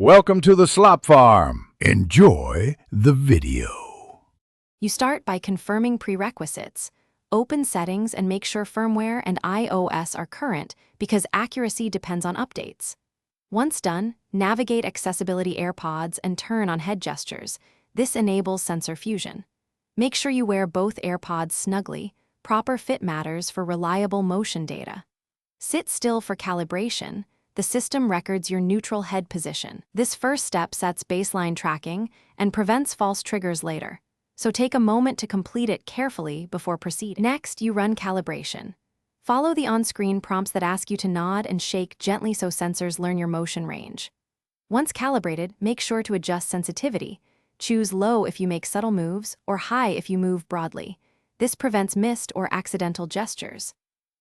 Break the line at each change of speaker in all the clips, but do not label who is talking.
Welcome to the Slop Farm. Enjoy the video.
You start by confirming prerequisites. Open settings and make sure firmware and iOS are current because accuracy depends on updates. Once done, navigate Accessibility Airpods and turn on head gestures. This enables sensor fusion. Make sure you wear both AirPods snugly. Proper fit matters for reliable motion data. Sit still for calibration. The system records your neutral head position. This first step sets baseline tracking and prevents false triggers later. So take a moment to complete it carefully before proceeding. Next, you run calibration. Follow the on-screen prompts that ask you to nod and shake gently so sensors learn your motion range. Once calibrated, make sure to adjust sensitivity. Choose low if you make subtle moves or high if you move broadly. This prevents missed or accidental gestures.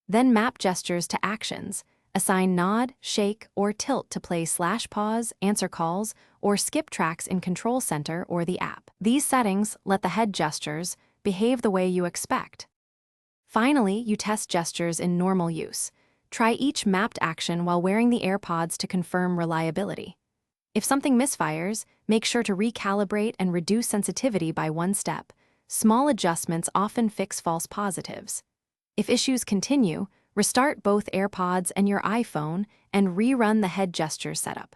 Then map gestures to actions. Assign nod, shake, or tilt to play /pause, answer calls, or skip tracks in Control Center or the app. These settings let the head gestures behave the way you expect. Finally, you test gestures in normal use. Try each mapped action while wearing the AirPods to confirm reliability. If something misfires, make sure to recalibrate and reduce sensitivity by one step. Small adjustments often fix false positives. If issues continue, restart both AirPods and your iPhone and rerun the head gesture setup.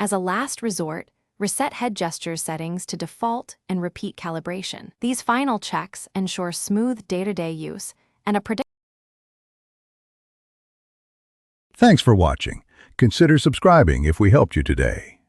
As a last resort, reset head gesture settings to default and repeat calibration. These final checks ensure smooth day-to-day use and a predictable.
Thanks for watching. Consider subscribing if we helped you today.